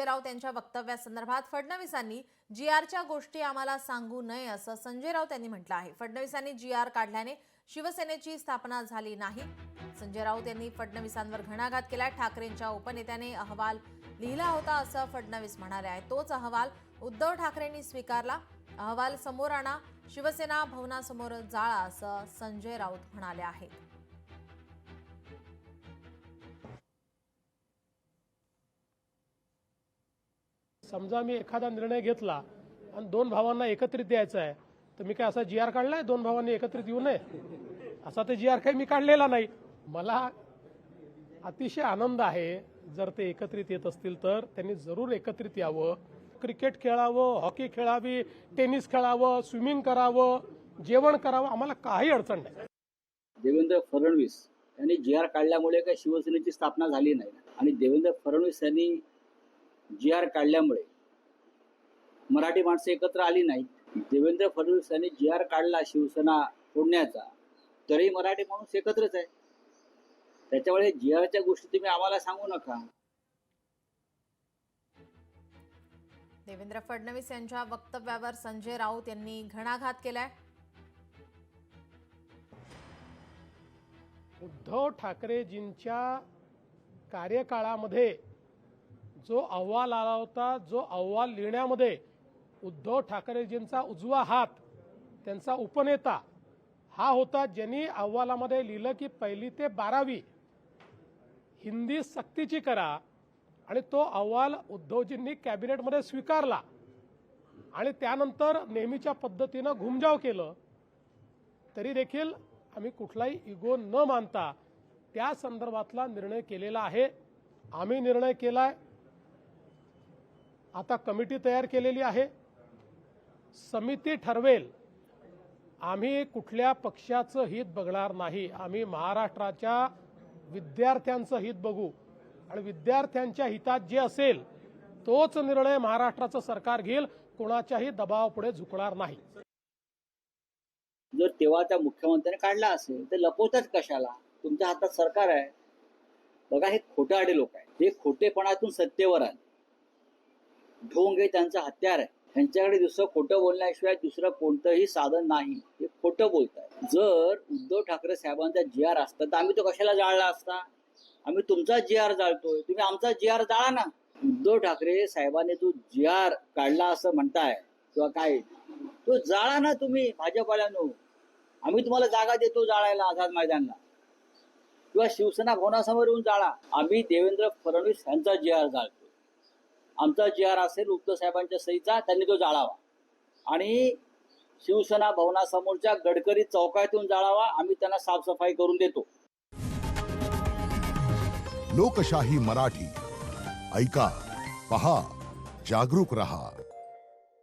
संजय राऊत यांच्या वक्तव्यासंदर्भात फडणवीसांनी जी-आरच्या गोष्टी आम्हाला सांगू नये असं संजय राऊत यांनी म्हटलं आहे। फडणवीसांनी जी-आर काढल्याने शिवसेनेची स्थापना झाली नाही। संजय राऊत यांनी फडणवीसांवर घणाघात केला। ठाकरेंच्या उपनेत्याने अहवाल लिहिला होता असं फडणवीस म्हणाले आहेत। तोच अहवाल उद्धव ठाकरेंनी स्वीकारला। अहवाल समोर आणा, शिवसेना भवनासमोर जाळा असं संजय राऊत म्हणाले आहेत। समजा मी एखादा निर्णय घेतला आणि दोन भावांना एकत्रित द्यायचा आहे, तर मी काय असा जी-आर काढलाय दोन भावांनी एकत्रित येऊ नये असा ते जी-आर काही मी काढलेला नाही। मला अतिशय आनंद आहे जर ते एकत्रित येत असतील तर त्यांनी जरूर एकत्रित यावं। क्रिकेट खेळावं, हॉकी खेळावी, टेनिस खेळावं, स्विमिंग करावं, जेवण करावं, आम्हाला काही अडचण नाही। देवेंद्र फडणवीस यांनी जी-आर काढल्यामुळे काही शिवसेनेची स्थापना झाली नाही आणि देवेंद्र फडणवीस यांनी जी-आर काढल्यामुळे मराठी माणसं एकत्र आली नाही। देवेंद्र फडणवीस यांनी जी-आर काढला शिवसेना फोडण्याचा, तरी मराठी माणूस एकत्रच आहे। त्याच्यामुळे जी-आरच्या गोष्टी तुम्ही आम्हाला सांगू नका। देवेंद्र फडणवीस यांच्या वक्तव्यावर संजय राऊत यांनी घणाघात केलाय। उद्धव ठाकरेजींच्या कार्यकाळामध्ये जो अहवाल आला होता, जो अहवाल लिहिण्यामध्ये उद्धव ठाकरेजींचा उजवा हात, त्यांचा उपनेता हा होता, ज्यांनी अहवालामध्ये लिहिलं की 1ली ते 12वी हिंदी सक्तीची करा, आणि तो अहवाल उद्धवजींनी कॅबिनेटमध्ये स्वीकारला आणि त्यानंतर नेहमीच्या पद्धतीनं घुमजाव केलं। तरी देखील आम्ही कुठलाही इगो न मानता त्या संदर्भातला निर्णय केलेला आहे। आम्ही निर्णय केलाय, आता कमिटी तयार केलेली आहे, समिती ठरवेल। आम्ही कुठल्या पक्षाचं हित बघणार नाही, आम्ही महाराष्ट्राच्या विद्यार्थ्यांचं हित बघू आणि विद्यार्थ्यांच्या हितात जे असेल तोच निर्णय महाराष्ट्राचं सरकार घेईल, कोणाच्याही दबावापुढे झुकणार नाही। जर तेव्हा त्या मुख्यमंत्र्यांनी काढला असेल तर लपवतात कशाला? तुमच्या हातात सरकार आहे। बघा, हे खोटारडे लोक आहेत, हे खोटेपणातून सत्तेवर आले। ढोंग हे त्यांचं हत्यार आहे, त्यांच्याकडे दुसरं खोटं बोलण्याशिवाय दुसरं कोणतंही साधन नाही, हे खोटं बोलतात। जर उद्धव ठाकरे साहेबांचा जी-आर असता तर आम्ही तो कशाला जाळला असता? आम्ही तुमचा जी-आर जाळतोय, तुम्ही आमचा जी-आर जाळा ना। उद्धव ठाकरे साहेबांनी जो जी-आर काढला असं म्हणताय किंवा काय, तो जाळा ना तुम्ही भाजपवाल्यांनो। आम्ही तुम्हाला जागा देतो जाळायला आझाद मैदानला, किंवा शिवसेना भवनासमोर येऊन जाळा। आम्ही देवेंद्र फडणवीस यांचा जी-आर जाळतो। आमचा जी-आर असेल उद्धव साहेबांच्या सहीचा, त्यांनी तो जाळावा आणि शिवसेना भवनासमोरच्या गडकरी चौकातून जाळावा। आम्ही त्यांना साफसफाई करून देतो। लोकशाही मराठी ऐका, पहा, जागरूक रहा।